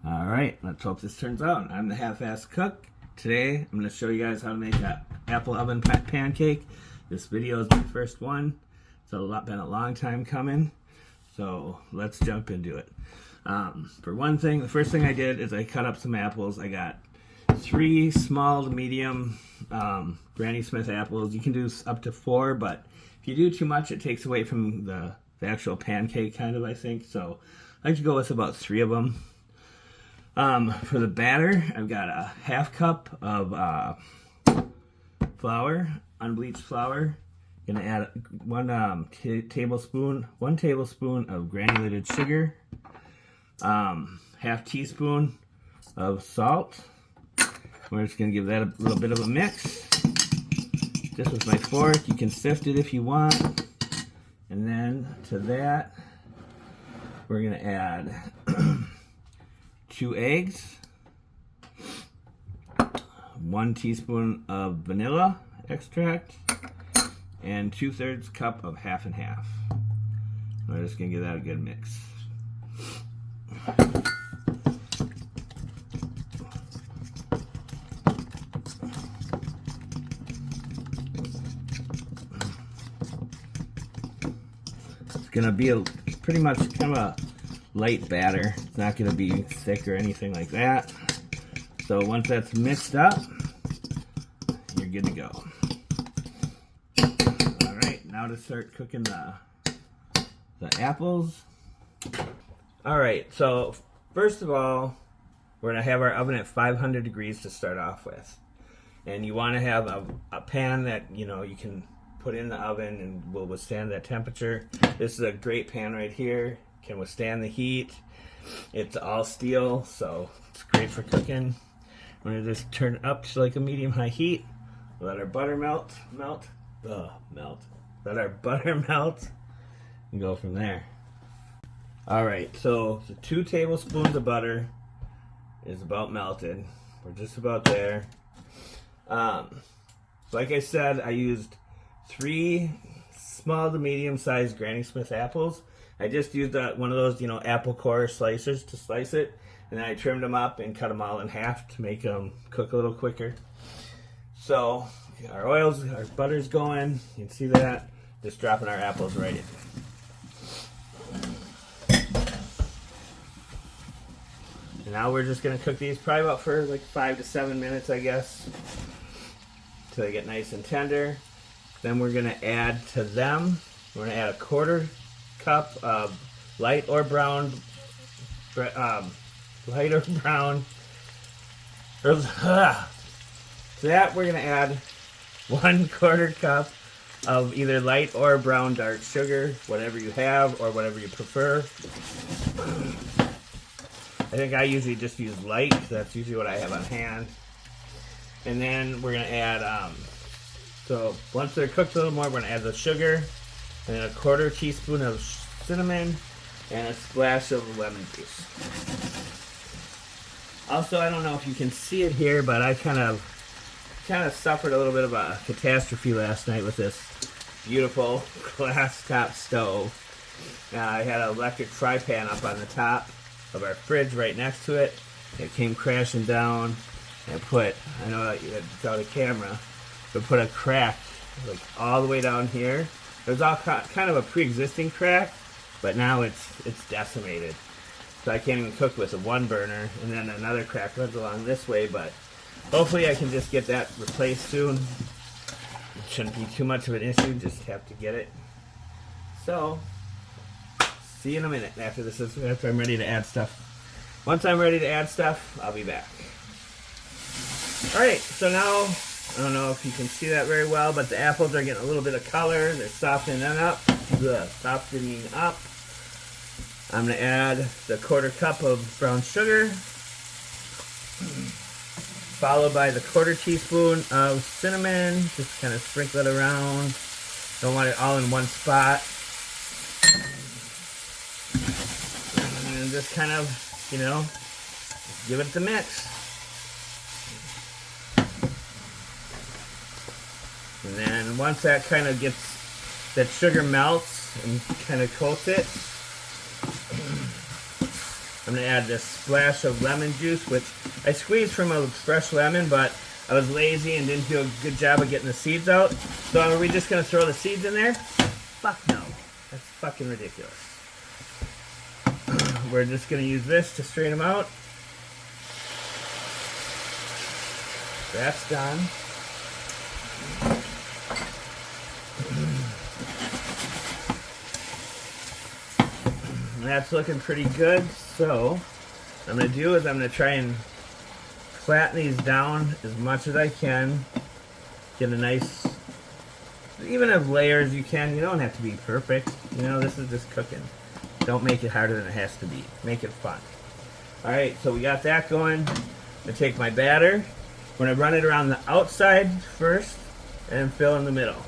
Alright, let's hope this turns out. I'm the half-assed cook. Today, I'm going to show you guys how to make an apple oven pancake. This video is my first one. It's been a long time coming, so let's jump into it. For one thing, the first thing I did is I cut up some apples. I got 3 small to medium Granny Smith apples. You can do up to 4, but if you do too much, it takes away from the actual pancake, kind of, I think. So I like to go with about 3 of them. For the batter, I've got a half cup of flour, unbleached flour. Gonna add one tablespoon of granulated sugar, half teaspoon of salt. We're just gonna give that a little bit of a mix. Just with my fork, you can sift it if you want. And then to that, we're gonna add 2 eggs, 1 teaspoon of vanilla extract, and 2/3 cup of half and half. We're just gonna give that a good mix. It's gonna be pretty much kind of a light batter. It's not going to be thick or anything like that. So once that's mixed up, you're good to go. Alright, now to start cooking the apples. Alright, so first of all, we're going to have our oven at 500 degrees to start off with. And you want to have a pan that you can put in the oven and will withstand that temperature. This is a great pan right here. Can withstand the heat. It's all steel, so it's great for cooking. We're gonna just turn it up to like a medium-high heat. Let our butter melt, let our butter melt, and go from there. All right, so the 2 tablespoons of butter is about melted. We're just about there. Like I said, I used 3 small to medium-sized Granny Smith apples. I just used one of those, apple core slicers to slice it, and then I trimmed them up and cut them all in half to make them cook a little quicker. So our butter's going. You can see that. Just dropping our apples right in. And now we're just gonna cook these probably about for like 5 to 7 minutes, I guess, until they get nice and tender. Then we're gonna add to them. We're gonna add a 1/4 cup of light or brown to that we're going to add 1/4 cup of either light or brown dark sugar, whatever you have or whatever you prefer. I think I usually just use light, that's usually what I have on hand. And then we're going to add so once they're cooked a little more, we're going to add the sugar, and then a 1/4 teaspoon of cinnamon, and a splash of lemon juice. Also, I don't know if you can see it here, but I kind of suffered a little bit of a catastrophe last night with this beautiful glass top stove. I had an electric fry pan up on the top of our fridge right next to it. It came crashing down, and I know it's out of camera, but put a crack like all the way down here. There's all kind of a pre-existing crack, but now it's decimated. So I can't even cook with a 1 burner, and then another crack runs along this way, but hopefully I can just get that replaced soon. It shouldn't be too much of an issue, just have to get it. So, see you in a minute after I'm ready to add stuff. Once I'm ready to add stuff, I'll be back. Alright, so now, I don't know if you can see that very well, but the apples are getting a little bit of color. They're softening up. I'm going to add the 1/4 cup of brown sugar, followed by the 1/4 teaspoon of cinnamon. Just kind of sprinkle it around. Don't want it all in one spot. And just kind of, give it the mix. And then once that kind of that sugar melts and kind of coats it, I'm going to add this splash of lemon juice, which I squeezed from a fresh lemon, but I was lazy and didn't do a good job of getting the seeds out. So are we just going to throw the seeds in there? Fuck no. That's fucking ridiculous. We're just going to use this to strain them out. That's done. That's looking pretty good. So what I'm going to do is I'm going to try and flatten these down as much as I can. Get a nice, even if layers you can. You don't have to be perfect. You know, this is just cooking. Don't make it harder than it has to be. Make it fun. Alright, so we got that going. I'm going to take my batter. We're going to run it around the outside first and fill in the middle.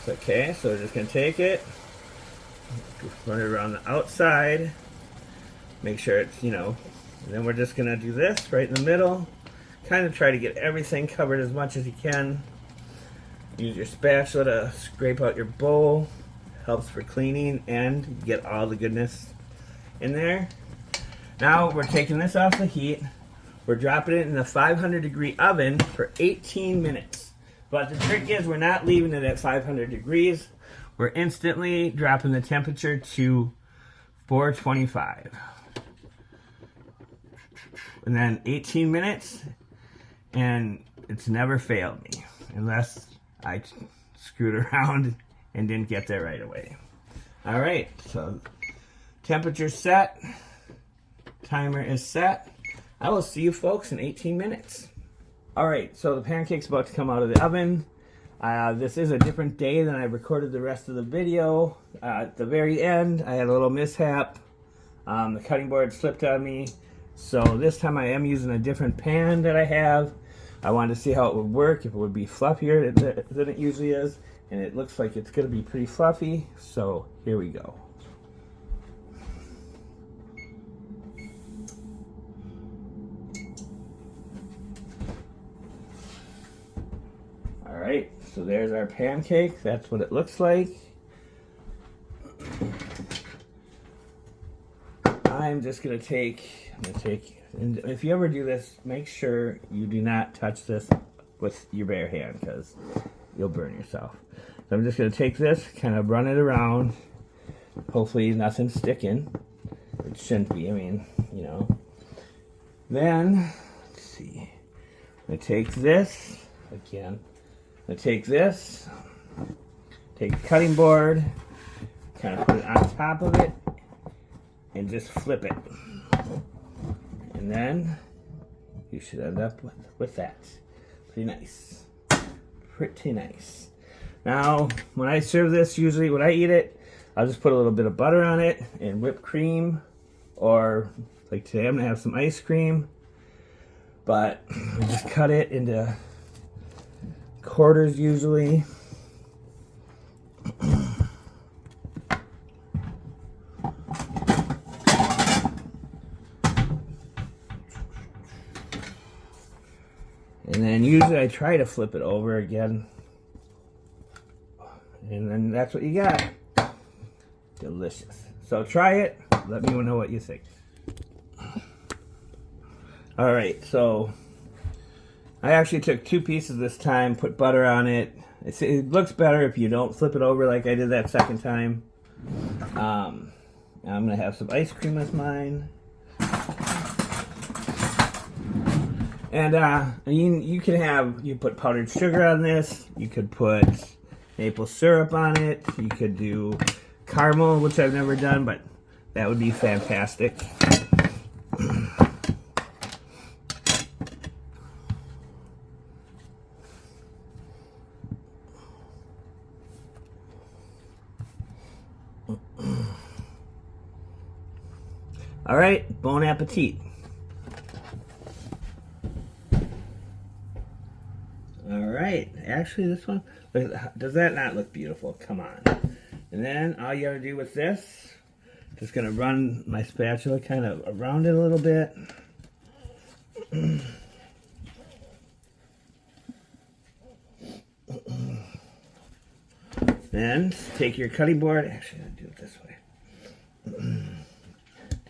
Okay, so we're just going to take it, run it around the outside, make sure it's, and then we're just going to do this right in the middle. Kind of try to get everything covered as much as you can. Use your spatula to scrape out your bowl. Helps for cleaning and get all the goodness in there. Now we're taking this off the heat. We're dropping it in the 500-degree oven for 18 minutes. But the trick is we're not leaving it at 500 degrees. We're instantly dropping the temperature to 425. And then 18 minutes, and it's never failed me. Unless I screwed around and didn't get there right away. Alright, so temperature set. Timer is set. I will see you folks in 18 minutes. Alright, so the pancake's about to come out of the oven. This is a different day than I recorded the rest of the video. At the very end, I had a little mishap. The cutting board slipped on me. So this time I am using a different pan that I have. I wanted to see how it would work, if it would be fluffier than it usually is. And it looks like it's going to be pretty fluffy. So here we go. Alright, so there's our pancake. That's what it looks like. I'm just going to take, and if you ever do this, make sure you do not touch this with your bare hand because you'll burn yourself. So I'm just going to take this, kind of run it around. Hopefully nothing's sticking. It shouldn't be, Then, let's see. I'm going to take this, again. I'm going to take this, take the cutting board, kind of put it on top of it, and just flip it. And then you should end up with that. Pretty nice. Pretty nice. Now, when I serve this, usually when I eat it, I'll just put a little bit of butter on it and whipped cream. Or, like today, I'm going to have some ice cream. But I just cut it into quarters usually. And then usually I try to flip it over again. And then that's what you got. Delicious. So try it. Let me know what you think. Alright, so I actually took 2 pieces this time, put butter on it. It looks better if you don't flip it over like I did that second time. I'm going to have some ice cream with mine. And you put powdered sugar on this. You could put maple syrup on it. You could do caramel, which I've never done, but that would be fantastic. All right, bon appetit. All right, actually this one, does that not look beautiful? Come on. And then all you gotta do with this, just gonna run my spatula kind of around it a little bit. Then take your cutting board, actually I'll do it this way.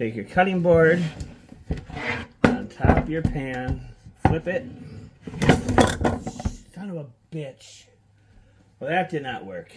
Take your cutting board on top of your pan, flip it. Son of a bitch. Well, that did not work.